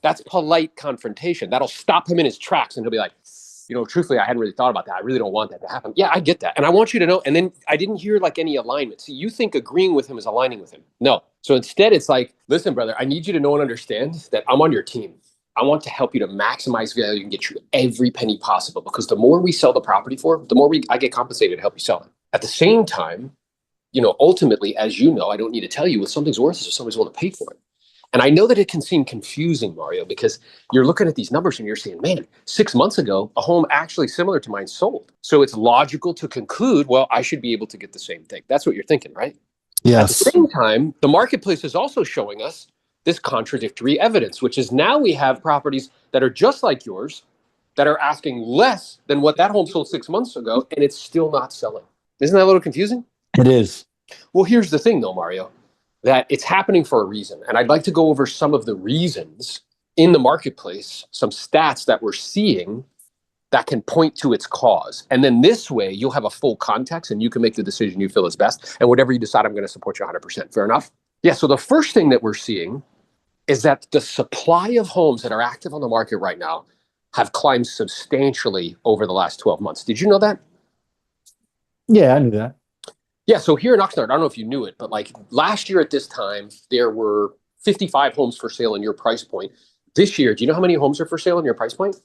That's polite confrontation. That'll stop him in his tracks, and he'll be like, truthfully, I hadn't really thought about that. I really don't want that to happen. Yeah, I get that. And I want you to know, and then I didn't hear like any alignment. See, you think agreeing with him is aligning with him. No. So instead, it's like, listen, brother, I need you to know and understand that I'm on your team. I want to help you to maximize value and get you every penny possible, because the more we sell the property for, the more I get compensated to help you sell it. At the same time, ultimately, as you know, I don't need to tell you what something's worth is if somebody's willing to pay for it. And I know that it can seem confusing, Mario, because you're looking at these numbers and you're saying, man, 6 months ago, a home actually similar to mine sold. So it's logical to conclude, well, I should be able to get the same thing. That's what you're thinking, right? Yes. At the same time, the marketplace is also showing us this contradictory evidence, which is now we have properties that are just like yours that are asking less than what that home sold 6 months ago, and it's still not selling. Isn't that a little confusing? It is. Well, here's the thing, though, Mario, that it's happening for a reason. And I'd like to go over some of the reasons in the marketplace, some stats that we're seeing that can point to its cause. And then this way, you'll have a full context and you can make the decision you feel is best. And whatever you decide, I'm going to support you 100%. Fair enough? Yeah, so the first thing that we're seeing is that the supply of homes that are active on the market right now have climbed substantially over the last 12 months. Did you know that? Yeah, I knew that. Yeah, so here in Oxnard, I don't know if you knew it, but like last year at this time, there were 55 homes for sale in your price point. This year, do you know how many homes are for sale in your price point?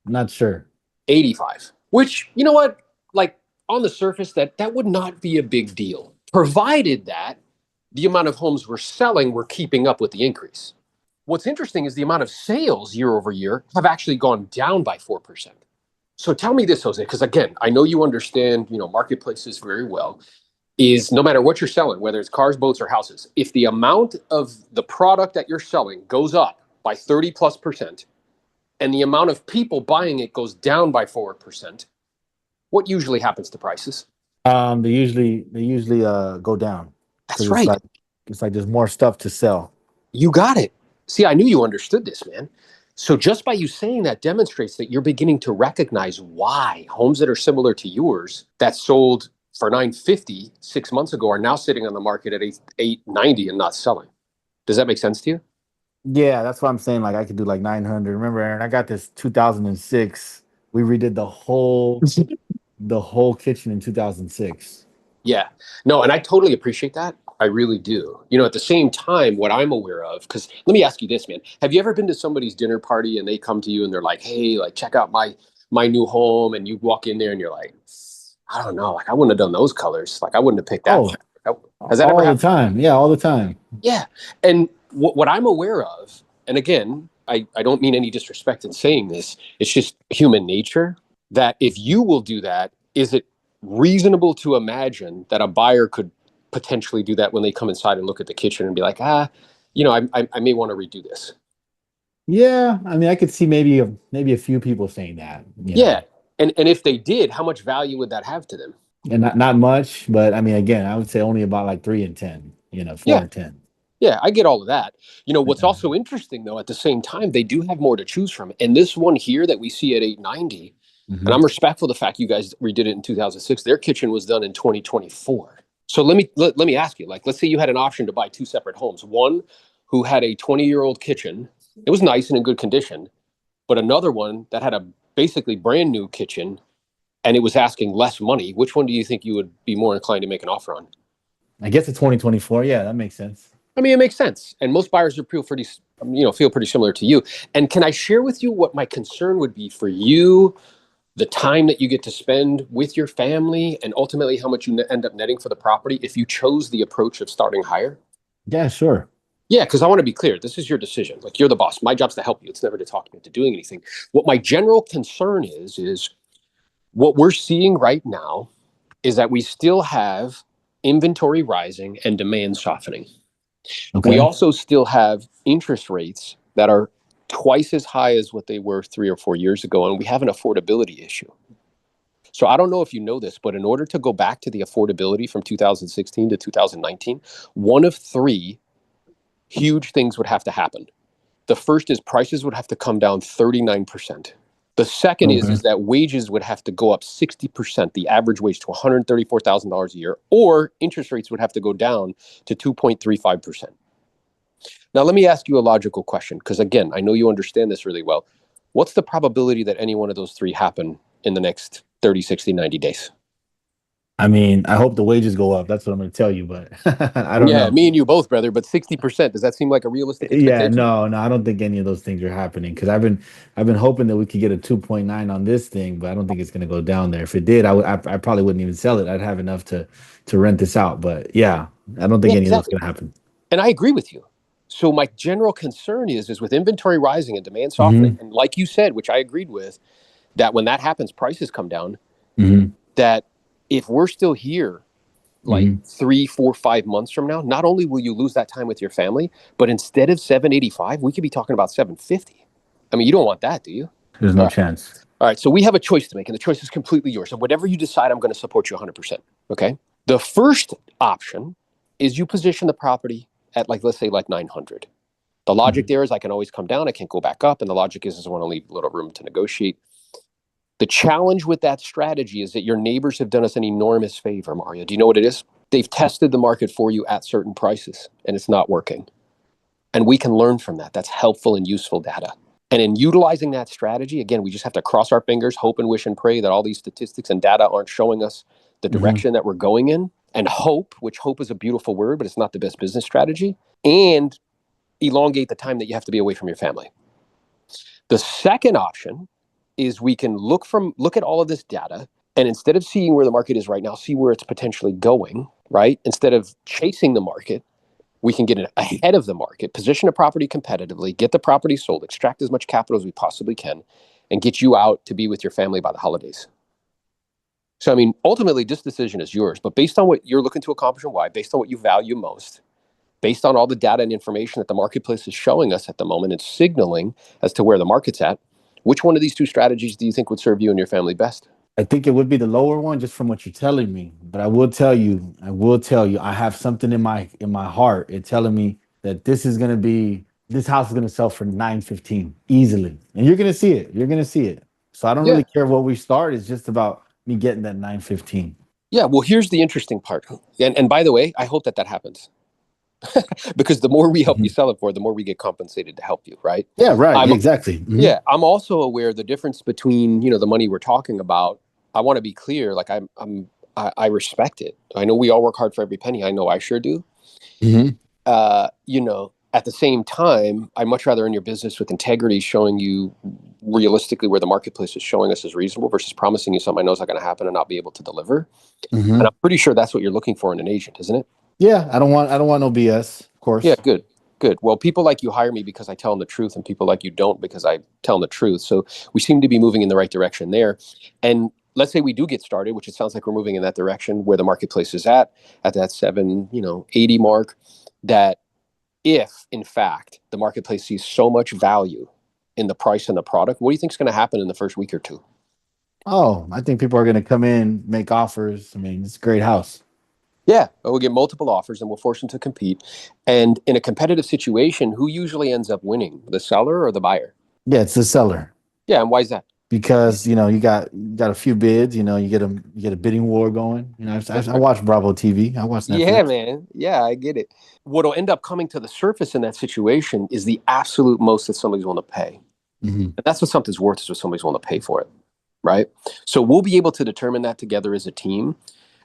I'm not sure. 85, which, you know what, like on the surface, that would not be a big deal, provided that the amount of homes we're selling were keeping up with the increase. What's interesting is the amount of sales year over year have actually gone down by 4%. So tell me this, Jose, because again, I know you understand, marketplaces very well, is no matter what you're selling, whether it's cars, boats, or houses, if the amount of the product that you're selling goes up by 30+%, and the amount of people buying it goes down by 4%, what usually happens to prices? They usually go down. That's right. It's like there's more stuff to sell. You got it. See, I knew you understood this, man. So just by you saying that demonstrates that you're beginning to recognize why homes that are similar to yours that sold for $950 6 months ago are now sitting on the market at $890 and not selling. Does that make sense to you? Yeah, that's what I'm saying. Like I could do like 900. Remember, Aaron, I got this 2006. We redid the whole kitchen in 2006. Yeah. No, and I totally appreciate that. I really do. At the same time, what I'm aware of, because let me ask you this, man. Have you ever been to somebody's dinner party and they come to you and they're like, hey, like check out my new home, and you walk in there and you're like, I don't know, like I wouldn't have done those colors. Like I wouldn't have picked that. Has that ever happened? All the time. Yeah, all the time. Yeah. And what I'm aware of, and again, I don't mean any disrespect in saying this, it's just human nature, that if you will do that, is it reasonable to imagine that a buyer could potentially do that when they come inside and look at the kitchen and be like, I may want to redo this? Yeah, I mean, I could see maybe a few people saying that. Yeah. And if they did, how much value would that have to them? And not much, but I mean, again, I would say only about like 3 and 10, 4 and 10. Yeah, I get all of that. What's also interesting, though, at the same time, they do have more to choose from. And this one here that we see at 890, and I'm respectful of the fact you guys redid it in 2006. Their kitchen was done in 2024. So let me ask you, like, let's say you had an option to buy 2 separate homes. One who had a 20-year-old kitchen. It was nice and in good condition. But another one that had a basically brand new kitchen and it was asking less money. Which one do you think you would be more inclined to make an offer on? I guess the 2024. Yeah, that makes sense. I mean, it makes sense. And most buyers are feel pretty similar to you. And can I share with you what my concern would be for you, the time that you get to spend with your family, and ultimately how much you end up netting for the property if you chose the approach of starting higher? Yeah, sure. Yeah, because I want to be clear. This is your decision. Like, you're the boss. My job's to help you. It's never to talk you into doing anything. What my general concern is what we're seeing right now is that we still have inventory rising and demand softening. Okay. We also still have interest rates that are twice as high as what they were 3 or 4 years ago, and we have an affordability issue. So I don't know if you know this, but in order to go back to the affordability from 2016 to 2019, one of 3 huge things would have to happen. The first is prices would have to come down 39%. The second is that wages would have to go up 60%, the average wage to $134,000 a year, or interest rates would have to go down to 2.35%. Now, let me ask you a logical question, because again, I know you understand this really well. What's the probability that any one of those three happen in the next 30, 60, 90 days? I mean, I hope the wages go up. That's what I'm going to tell you, but I don't Yeah, know. me and you both, brother, but 60%, does that seem like a realistic Yeah, expectation? no, I don't think any of those things are happening because I've been hoping that we could get a 2.9 on this thing, but I don't think it's going to go down there. If it did, I probably wouldn't even sell it. I'd have enough to rent this out. But yeah, I don't think Yeah, any of those exactly. going to happen. And I agree with you. So my general concern is with inventory rising and demand softening, Hmm. and like you said, which I agreed with, that when that happens, prices come down. Hmm. That if we're still here like Hmm. 3, 4, 5 months from now, not only will you lose that time with your family, but instead of 785, we could be talking about 750. I mean, you don't want that, do you? There's All no right. chance. All right. So we have a choice to make, and the choice is completely yours. So whatever you decide, I'm going to support you 100%. Okay. The first option is you position the property at, like, let's say like 900. The logic Mhm. there is I can always come down, I can't go back up. And the logic is I want to leave a little room to negotiate. The challenge with that strategy is that your neighbors have done us an enormous favor, Mario. Do you know what it is? They've tested the market for you at certain prices and it's not working. And we can learn from that. That's helpful and useful data. And in utilizing that strategy, again, we just have to cross our fingers, hope and wish and pray that all these statistics and data aren't showing us the Hmm. direction that we're going in. And hope, which hope is a beautiful word, but it's not the best business strategy, and elongate the time that you have to be away from your family. The second option is we can look at all of this data, and instead of seeing where the market is right now, see where it's potentially going, right? Instead of chasing the market, we can get ahead of the market, position a property competitively, get the property sold, extract as much capital as we possibly can, and get you out to be with your family by the holidays. So, I mean, ultimately, this decision is yours, but based on what you're looking to accomplish and why, based on what you value most, based on all the data and information that the marketplace is showing us at the moment and signaling as to where the market's at, which one of these two strategies do you think would serve you and your family best? I think it would be the lower one just from what you're telling me. But I will tell you, I have something in my heart. It's telling me that this house is gonna sell for 915 easily. And you're gonna see it. You're gonna see it. So I don't Yeah. really care what we start. It's just about me getting that 915. Yeah. Well, here's the interesting part. And by the way, I hope that that happens because the more we help you Mhm. sell it for, the more we get compensated to help you, right? Yeah, right. I'm, Exactly. Mhm. yeah, I'm also aware the difference between, the money we're talking about. I want to be clear. Like I respect it. I know we all work hard for every penny. I know I sure do. Mhm. At the same time, I'd much rather in your business with integrity, showing you realistically where the marketplace is showing us is reasonable versus promising you something I know is not going to happen and not be able to deliver. And I'm Mhm. pretty sure that's what you're looking for in an agent, isn't it? Yeah, I don't want no BS, of Yeah, course. good. Good. Well, people like you hire me because I tell them the truth, and people like you don't because I tell them the truth. So we seem to be moving in the right direction there. And let's say we do get started, which it sounds like we're moving in that direction where the marketplace is at that 780 mark, that if in fact the marketplace sees so much value in the price and the product, what do you think is going to happen in the first week or two? Oh, I think people are gonna come in, make offers. I mean, it's a great house. Yeah, we'll get multiple offers and we'll force them to compete. And in a competitive situation, who usually ends up winning, the seller or the buyer? Yeah, it's the seller. Yeah, and why is that? Because you got a few bids. You get a bidding war going. I watch Bravo TV. I watch Yeah, Netflix. man. Yeah, I get it. What'll end up coming to the surface in that situation is the absolute most that somebody's willing to pay. Hmm. And that's what something's worth, is what somebody's willing to pay for it. Right. So we'll be able to determine that together as a team.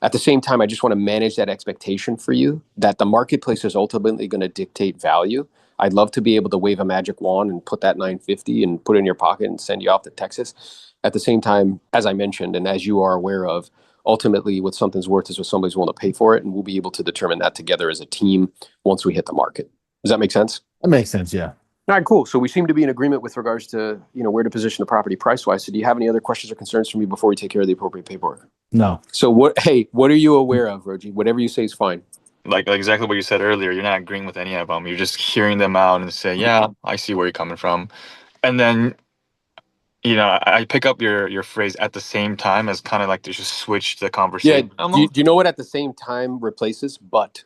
At the same time, I just want to manage that expectation for you that the marketplace is ultimately going to dictate value. I'd love to be able to wave a magic wand and put that 950 and put it in your pocket and send you off to Texas. At the same time, as I mentioned, and as you are aware of, ultimately what something's worth is what somebody's willing to pay for it. And we'll be able to determine that together as a team once we hit the market. Does that make sense? That makes sense. Yeah. All right, cool. So we seem to be in agreement with regards to, where to position the property price wise. So do you have any other questions or concerns for me before we take care of the appropriate paperwork? No. So what are you aware of, Roji? Whatever you say is fine. Like exactly what you said earlier, you're not agreeing with any of them. You're just hearing them out and say, "Yeah, I see where you're coming from," and then I pick up your phrase at the same time as kind of like to just switch the Yeah. conversation Do almost. you know what at the same time replaces but?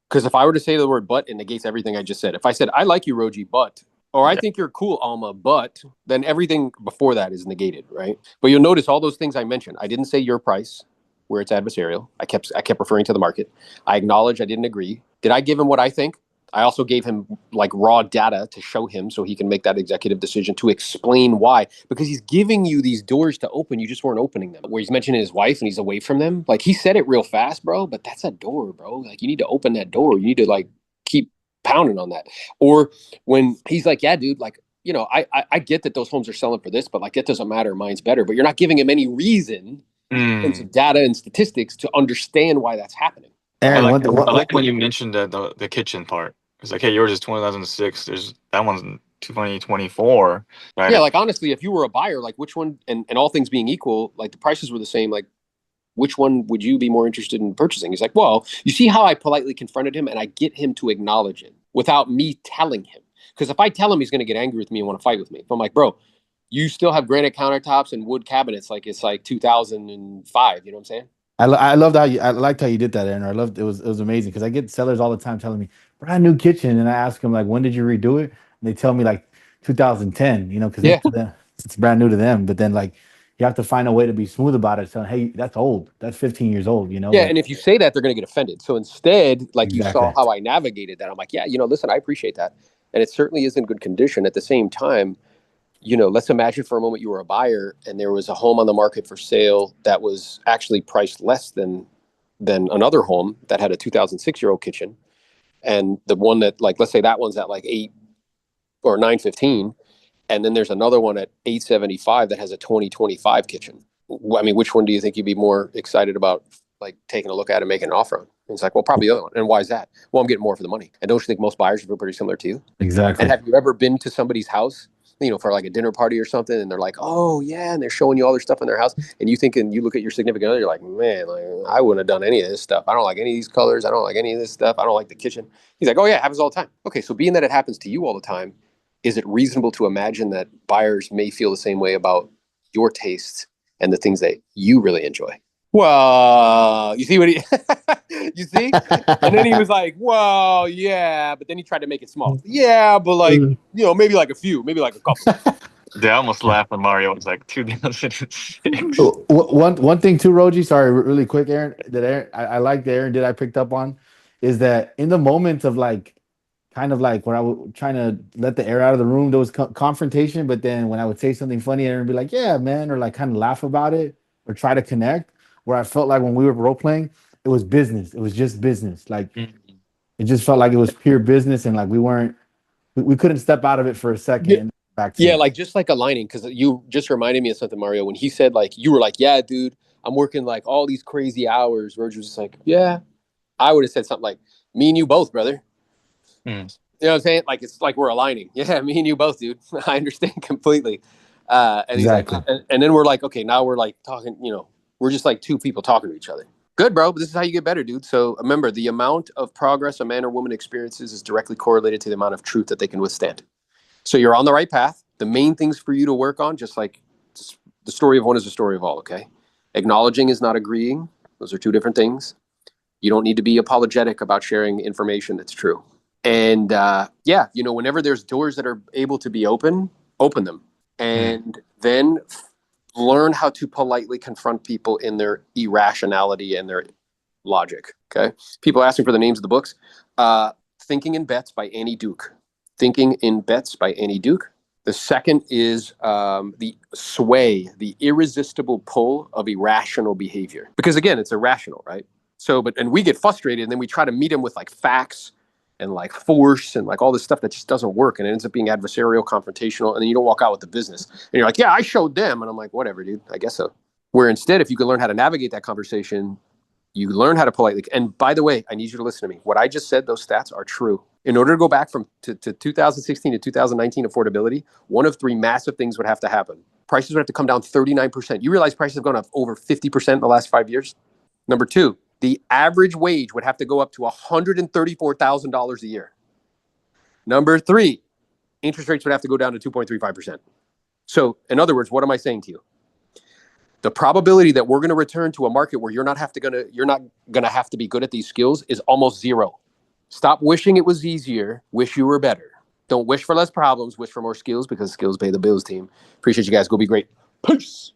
Because if I were to say the word but, it negates everything I just said. If I said, I like you, Roji, but, or I Yeah, think you're cool, Alma, but, then everything before that is negated, right? But you'll notice all those things I mentioned. I didn't say your price where it's adversarial. I kept referring to the market. I acknowledge I didn't agree. Did I give him what I think? I also gave him like raw data to show him so he can make that executive decision to explain why. Because he's giving you these doors to open, you just weren't opening them. Where he's mentioning his wife and he's away from them. Like he said it real fast, bro, but that's a door, bro. Like you need to open that door. You need to like keep pounding on that. Or when he's like, yeah, dude, like, you know, I get that those homes are selling for this, but like it doesn't matter. Mine's better. But you're not giving him any reason in terms of data and statistics to understand why that's happening. Aaron, I like when you mentioned the kitchen part. It's like, hey, yours is 2006. There's that one's 2024, right? Yeah, like honestly, if you were a buyer, like which one, and all things being equal, like the prices were the same, like which one would you be more interested in purchasing? He's like, well, you see how I politely confronted him and I get him to acknowledge it without me telling him. Because if I tell him, he's going to get angry with me and want to fight with me. If I'm like, bro, you still have granite countertops and wood cabinets, like it's like 2005. You know what I'm saying? I loved how I liked how you did that, Aaron. I loved it was amazing because I get sellers all the time telling me brand new kitchen, and I ask them like, when did you redo it? And they tell me like 2010, you know, because Yeah. it's brand new to them. But then like you have to find a way to be smooth about it. So hey, that's old. That's 15 years old, you know. Yeah, But and if you say that, they're going to get offended. So instead, like you exactly. saw how I navigated that, I'm like, yeah, you know, listen, I appreciate that, and it certainly is in good condition. At the same time, you know, let's imagine for a moment you were a buyer and there was a home on the market for sale that was actually priced less than another home that had a 2006-year-old kitchen, and the one that, like, let's say that one's at like 8 or 915, and then there's another one at 875 that has a 2025 kitchen. I mean, which one do you think you'd be more excited about, like taking a look at and making an offer on? And it's like, well, probably the other one. And why is that? Well, I'm getting more for the money. And don't you think most buyers feel pretty similar to you? Exactly. And have you ever been to somebody's house, you know, for like a dinner party or something, and they're like, oh yeah, and they're showing you all their stuff in their house, and you think, and you look at your significant other, you're like, man, like I wouldn't have done any of this stuff. I don't like any of these colors. I don't like any of this stuff. I don't like the kitchen. He's like, oh yeah, it happens all the time. Okay, so being that it happens to you all the time, is it reasonable to imagine that buyers may feel the same way about your tastes and the things that you really enjoy? Well, you see what he, you see? And then he was like, well, yeah, but then he tried to make it small. Yeah, but like, you know, maybe like a few, maybe like a couple. They almost laughed when Mario was like 2006. One thing too, Roji. Sorry, really quick, Aaron. That Aaron, I like the Aaron did I picked up on is that in the moment of like kind of like when I was trying to let the air out of the room, there was confrontation. But then when I would say something funny, Aaron would be like, "Yeah, man," or like kind of laugh about it or try to connect. Where I felt like when we were role playing, it was business. It was just business. Like it just felt like it was pure business, and like we couldn't step out of it for a second. Yeah. And back to Yeah, like just like aligning, because you just reminded me of something, Mario, when he said like you were like, yeah, dude, I'm working like all these crazy hours. Roger was just like, yeah. I would have said something like, me and you both, brother. You know what I'm saying? Like it's like we're aligning. Yeah, me and you both, dude. I understand completely. And exactly. He's like, and then we're like, okay, now we're like talking, you know, we're just like two people talking to each other. Good, bro. But this is how you get better, dude. So remember, the amount of progress a man or woman experiences is directly correlated to the amount of truth that they can withstand. So you're on the right path. The main things for you to work on, just like the story of one is the story of all, okay? Acknowledging is not agreeing. Those are two different things. You don't need to be apologetic about sharing information that's true. And yeah, you know, whenever there's doors that are able to be open them. And then learn how to politely confront people in their irrationality and their logic. Okay. People asking for the names of the books. Thinking in Bets by Annie Duke. Thinking in Bets by Annie Duke. The second is the sway, the irresistible pull of irrational behavior. Because again, it's irrational, right? So, and we get frustrated and then we try to meet them with like facts and like force and like all this stuff that just doesn't work. And it ends up being adversarial, confrontational. And then you don't walk out with the business. And you're like, yeah, I showed them. And I'm like, whatever, dude, I guess so. Where instead, if you could learn how to navigate that conversation, you learn how to politely. And by the way, I need you to listen to me. What I just said, those stats are true. In order to go back to 2016 to 2019 affordability, one of three massive things would have to happen. Prices would have to come down 39%. You realize prices have gone up over 50% in the last 5 years? Number two, the average wage would have to go up to $134,000 a year. Number three, interest rates would have to go down to 2.35%. So in other words, what am I saying to you? The probability that we're going to return to a market where you're not going to have to be good at these skills is almost zero. Stop wishing it was easier. Wish you were better. Don't wish for less problems. Wish for more skills, because skills pay the bills, team. Appreciate you guys. Go be great. Peace.